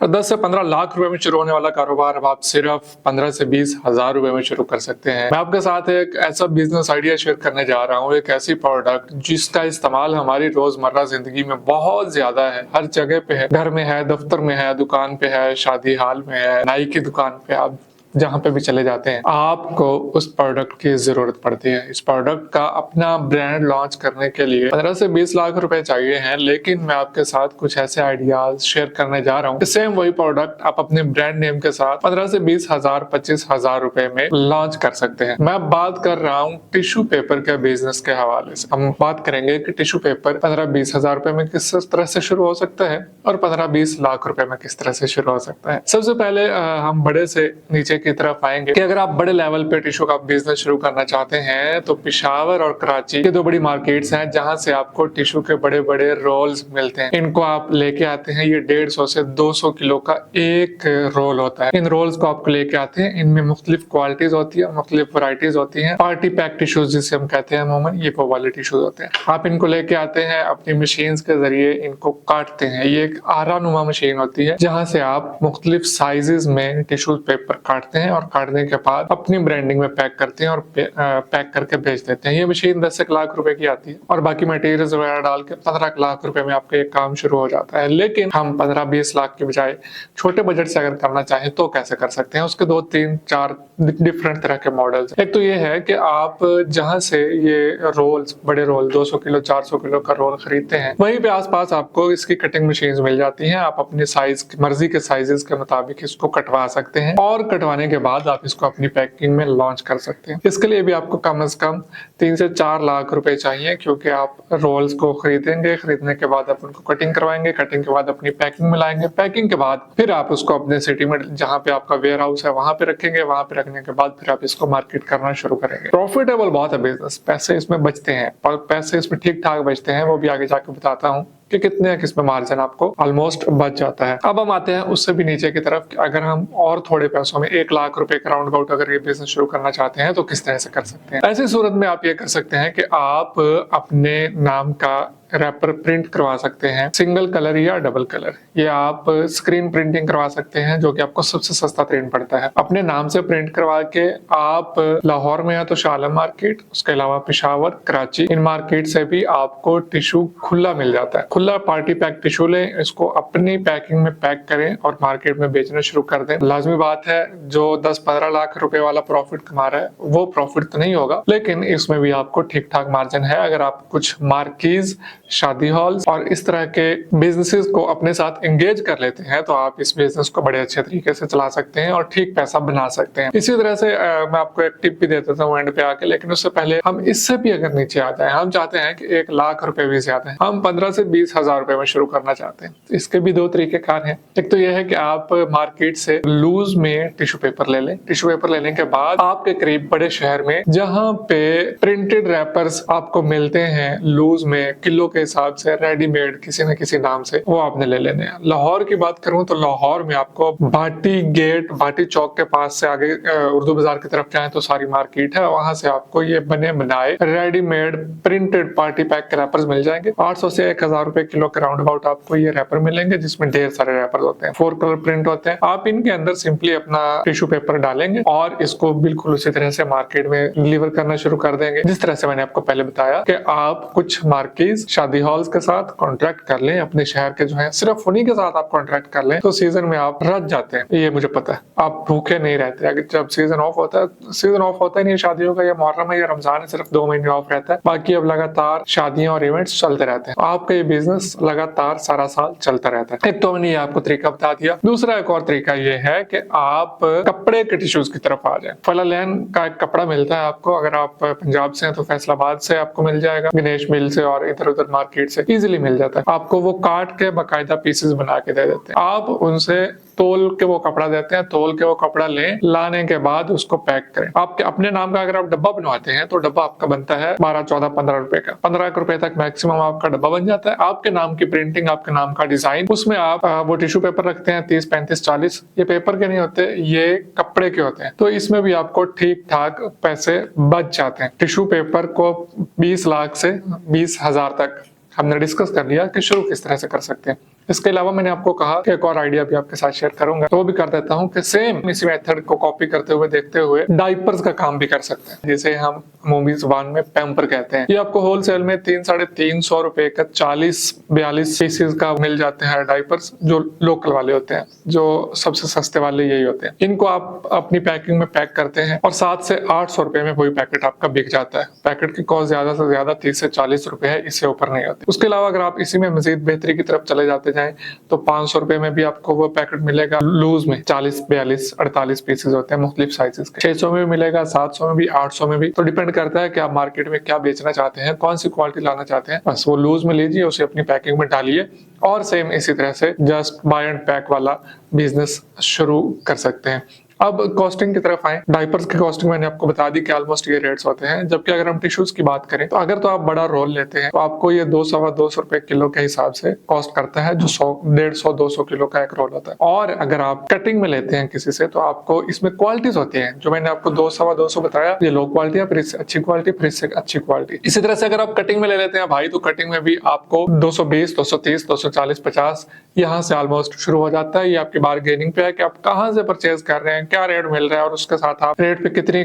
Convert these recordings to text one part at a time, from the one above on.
और 10 से 15 लाख रुपए में शुरू होने वाला कारोबार अब आप सिर्फ 15 से 20 हजार रुपए में शुरू कर सकते हैं। मैं आपके साथ एक ऐसा बिजनेस आइडिया शेयर करने जा रहा हूँ, एक ऐसी प्रोडक्ट जिसका इस्तेमाल हमारी रोजमर्रा जिंदगी में बहुत ज्यादा है, हर जगह पे है, घर में है, दफ्तर में है, दुकान पे है, शादी हाल में है, नाई की दुकान पे, आप जहां पे भी चले जाते हैं आपको उस प्रोडक्ट की जरूरत पड़ती है। इस प्रोडक्ट का अपना ब्रांड लॉन्च करने के लिए 15 से 20 लाख रुपए चाहिए हैं, लेकिन मैं आपके साथ कुछ ऐसे आइडियाज शेयर करने जा रहा हूँ। सेम वही प्रोडक्ट आप अपने ब्रांड नेम के साथ 15 से 20 हजार 25 हजार रुपए में लॉन्च कर सकते हैं। मैं बात कर रहा हूँ टिश्यू पेपर के बिजनेस के हवाले से। हम बात करेंगे कि टिश्यू पेपर 15-20 हजार रुपए में किस तरह से शुरू हो सकता है और 15-20 लाख रुपए में किस तरह से शुरू हो सकता है। सबसे पहले हम बड़े से नीचे की तरफ आएंगे कि अगर आप बड़े लेवल पे टिश्यू का बिजनेस शुरू करना चाहते हैं तो पेशावर और कराची के दो बड़ी मार्केट्स हैं जहां से आपको टिश्यू के बड़े बड़े रोल्स मिलते हैं। इनको आप लेके आते हैं, ये 150 से 200 किलो का एक रोल होता है। इन रोल्स को आपको लेके आते हैं, इनमें मुख्तलिफ क्वालिटीज होती है, मुख्तलिफ वैरायटीज होती है। पार्टी पैक टिश्यूज जिसे हम कहते हैं अमूमन, ये वो वाले टिश्यूज होते हैं। आप इनको लेके आते हैं, अपनी मशीन के जरिए इनको काटते हैं। ये एक आरानुमा मशीन होती है जहां से आप मुख्तलिफ साइजेस में टिश्यू पेपर काटते हैं और काटने के बाद अपनी ब्रांडिंग में पैक करते हैं और पैक करके भेज देते हैं। ये मशीन 10 लाख रुपए की आती है और बाकी मटेरियल्स वगैरह डाल के 15 लाख रुपए में आपका ये काम शुरू हो जाता है। लेकिन हम 15-20 लाख के बजाय छोटे बजट से अगर करना चाहें तो कैसे कर सकते हैं? उसके 2-3-4 डिफरेंट तरह के मॉडल्स। एक तो ये है कि आप जहां से ये रोल्स, बड़े रोल 200 किलो 400 किलो का रोल खरीदते हैं, वहीं पे आसपास आपको इसकी कटिंग मशीन मिल जाती हैं। आप अपने साइज, मर्जी के साइजेस के मुताबिक इसको कटवा सकते हैं और कटवाने के बाद आप इसको अपनी पैकिंग में लॉन्च कर सकते हैं। इसके लिए भी आपको कम से कम 3 से 4 लाख रुपए चाहिए, क्योंकि आप रोल्स को खरीदेंगे, खरीदने के बाद आप उनको कटिंग करवाएंगे, कटिंग के बाद अपनी पैकिंग में लाएंगे, पैकिंग के बाद फिर आप उसको अपने सिटी में जहाँ पे आपका वेयर हाउस है वहां पे रखेंगे। वहां पे रखने के बाद फिर आप इसको मार्केट करना शुरू करेंगे। प्रॉफिटेबल बहुत है बिजनेस, पैसे इसमें बचते हैं और पैसे इसमें ठीक ठाक बचते हैं, वो भी आगे जाके बताता हूँ कि कितने किसमें मार्जिन आपको ऑलमोस्ट बच जाता है। अब हम आते हैं उससे भी नीचे की तरफ कि अगर हम और थोड़े पैसों में 1 लाख रुपए के राउंड अबाउट अगर ये बिजनेस शुरू करना चाहते हैं तो किस तरह से कर सकते हैं। ऐसी सूरत में आप ये कर सकते हैं कि आप अपने नाम का रैपर प्रिंट करवा सकते हैं, सिंगल कलर या डबल कलर। ये आप स्क्रीन प्रिंटिंग करवा सकते हैं जो कि आपको सबसे सस्ता प्रिंट पड़ता है। अपने नाम से प्रिंट करवा के आप लाहौर में है तो शाह आलम मार्केट, उसके अलावा पेशावर, कराची, इन मार्केट से भी आपको टिश्यू खुला मिल जाता है। खुला पार्टी पैक टिश्यू लें, इसको अपनी पैकिंग में पैक करें और मार्केट में बेचना शुरू कर दें। लाजमी बात है जो 10-15 लाख रुपए वाला प्रॉफिट कमा रहा है वो प्रॉफिट तो नहीं होगा, लेकिन इसमें भी आपको ठीक ठाक मार्जिन है। अगर आप कुछ मार्कीज, शादी हॉल और इस तरह के बिजनेसेस को अपने साथ एंगेज कर लेते हैं तो आप इस बिजनेस को बड़े अच्छे तरीके से चला सकते हैं और ठीक पैसा बना सकते हैं। इसी तरह से मैं आपको एक टिप भी दे देता हूँ एंड पे आके, लेकिन उससे पहले हम इससे भी अगर नीचे आ जाए, हम चाहते हैं कि 1 लाख रुपए भी ज्यादा है, हम 15 से 20 हजार रुपए में शुरू करना चाहते हैं। तो इसके भी 2 तरीके कार हैं। एक तो यह है कि आप मार्केट से लूज में टिश्यू पेपर ले लें। टिश्यू पेपर लेने के बाद आपके करीब बड़े शहर में जहाँ पे प्रिंटेड रैपर्स आपको मिलते हैं लूज में किलो के हिसाब से रेडीमेड किसी न किसी नाम से, वो आपने ले लेने हैं। लाहौर की बात करूं तो लाहौर में आपको भाटी गेट, भाटी चौक के पास से आगे उर्दू बाजार की तरफ जाएं तो सारी मार्केट है, वहां से आपको ये बने बनाए रेडीमेड प्रिंटेड पार्टी पैक के रैपर्स मिल जाएंगे। 800 से 1000 रुपए किलो के राउंड अबाउट आपको ये रैपर मिलेंगे जिसमें ढेर सारे रैपर होते हैं, 4 कलर प्रिंट होते हैं। आप इनके अंदर सिंपली अपना टिश्यू पेपर डालेंगे और इसको बिल्कुल उसी तरह से मार्केट में डिलीवर करना शुरू कर देंगे जिस तरह से मैंने आपको पहले बताया कि आप कुछ मार्केज, शादी हॉल्स के साथ कॉन्ट्रैक्ट कर लें, अपने शहर के जो है सिर्फ उन्हीं के साथ आप कॉन्ट्रैक्ट कर लें तो सीजन में आप रच जाते हैं। ये मुझे पता है, आप भूखे नहीं रहते। अगर जब सीजन ऑफ होता है, सीजन ऑफ होता ही नहीं शादियों का, या मुहर्रम है या रमजान है, सिर्फ 2 महीने ऑफ रहता है, बाकी अब लगातार शादियां और इवेंट्स चलते रहते हैं। आपका ये बिजनेस लगातार सारा साल चलता रहता है। एक तो मैंने आपको तरीका बता दिया। दूसरा एक और तरीका ये है कि आप कपड़े के टिश्यूज की तरफ आ जाए। फलालैन का एक कपड़ा मिलता है आपको, अगर आप पंजाब से हैं तो फैसलाबाद से आपको मिल जाएगा, गणेश मिल से और इधर उधर मार्केट से इजीली मिल जाता है। आपको वो काट के बाकायदा पीसेस बना के दे देते हैं। आप उनसे तोल के वो कपड़ा देते हैं, तोल के वो कपड़ा लें, लाने के बाद उसको पैक करें। आपके अपने नाम का अगर आप डब्बा बनवाते हैं तो डब्बा आपका बनता है 12, 14, 15 रुपए का। 15 रुपए तक मैक्सिमम आपका डब्बा बन जाता है। आपके नाम की प्रिंटिंग, आपके नाम का डिजाइन, उसमें आप वो टिश्यू पेपर रखते हैं 30, 35, 40। ये पेपर के नहीं होते, ये कपड़े के होते हैं, तो इसमें भी आपको ठीक ठाक पैसे बच जाते हैं। टिश्यू पेपर को 20 लाख से 20 हजार तक हमने डिस्कस कर लिया कि शुरू किस तरह से कर सकते हैं। इसके अलावा मैंने आपको कहा कि एक और आइडिया भी आपके साथ शेयर करूंगा, तो वो भी कर देता हूँ कि सेम इसी मेथड को कॉपी करते हुए देखते हुए डाइपर्स का काम भी कर सकते हैं, जिसे हम अमूमी जुबान में पैम्पर कहते हैं। ये आपको होलसेल में 300-350 रुपए का 40-42 पीसेस का मिल जाते हैं डाइपर्स, जो लोकल वाले होते हैं, जो सबसे सस्ते वाले यही होते हैं। इनको आप अपनी पैकिंग में पैक करते हैं और 700 से 800 रुपए में वही पैकेट आपका बिक जाता है। पैकेट की कॉस्ट ज्यादा से ज्यादा 30 से 40 रुपए है, इससे ऊपर नहीं होती। उसके अलावा अगर आप इसी में मजीद बेहतरी की तरफ चले जाते जाएं तो 500 रुपए में भी आपको वो पैकेट मिलेगा लूज में, 40, 42, 48 पीसेस होते हैं मुख्तलिफ साइजेस के। 600 में भी मिलेगा, 700 में भी, 800 में भी। तो डिपेंड करता है कि आप मार्केट में क्या बेचना चाहते हैं, कौन सी क्वालिटी लाना चाहते हैं। बस वो लूज में लीजिए, उसे अपनी पैकिंग में डालिए और सेम इसी तरह से जस्ट बाय एंड पैक वाला बिजनेस शुरू कर सकते हैं। अब कॉस्टिंग की तरफ आए। डाइपर्स की कॉस्टिंग मैंने आपको बता दी कि ऑलमोस्ट ये रेट्स होते हैं, जबकि अगर हम टिश्यूज की बात करें तो अगर तो आप बड़ा रोल लेते हैं तो आपको ये 200-250 रुपए किलो के हिसाब से कॉस्ट करता है, जो 150-200 किलो का एक रोल होता है। और अगर आप कटिंग में लेते हैं किसी से तो आपको इसमें क्वालिटीज होती है, जो मैंने आपको 200-250 बताया, ये लो क्वालिटी है, फिर इससे अच्छी क्वालिटी, फिर इससे अच्छी क्वालिटी। इसी तरह से अगर आप कटिंग में ले लेते हैं भाई, तो कटिंग में भी आपको 220, 230, 240, 50 यहाँ से ऑलमोस्ट शुरू हो जाता है। ये आपकी बार्गेनिंग पे है कि आप कहाँ से परचेज कर रहे हैं, क्या रेट मिल रहा है, और उसके साथ आप रेट पे कितनी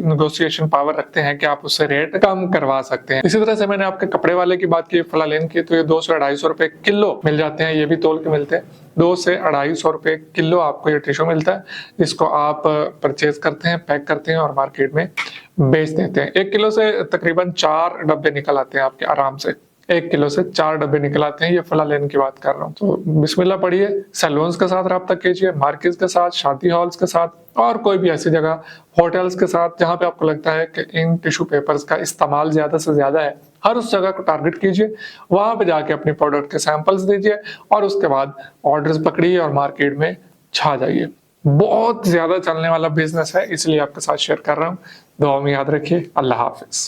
नेगोशिएशन पावर रखते हैं कि आप उससे रेट कम करवा सकते हैं। इसी तरह से मैंने आपके कपड़े वाले की बात की, फलालेन की, तो ये 200-250 रुपए किलो मिल जाते हैं। ये भी तोल के मिलते हैं। 200 से 250 रुपए किलो आपको ये टिश्यू मिलता है, जिसको आप परचेज करते हैं, पैक करते हैं और मार्केट में बेच देते हैं। 1 किलो से तकरीबन 4 डब्बे निकल आते हैं आपके आराम से। 1 किलो से 4 डब्बे निकल आते हैं। ये फलालेन की बात कर रहा हूँ। तो बिस्मिल्लाह पढ़िए, सैलून्स के साथ रब्ता कीजिए, मार्केट्स के साथ, शादी हॉल्स के साथ, और कोई भी ऐसी जगह, होटल्स के साथ, जहां पे आपको लगता है कि इन टिश्यू पेपर्स का इस्तेमाल ज्यादा से ज्यादा है, हर उस जगह को टारगेट कीजिए, वहां पे जाके अपने प्रोडक्ट के सैंपल्स दीजिए और उसके बाद ऑर्डर्स पकड़िए और मार्केट में छा जाइए। बहुत ज्यादा चलने वाला बिजनेस है, इसलिए आपके साथ शेयर कर रहा हूँ। दुआ में याद रखिए। अल्लाह हाफिज।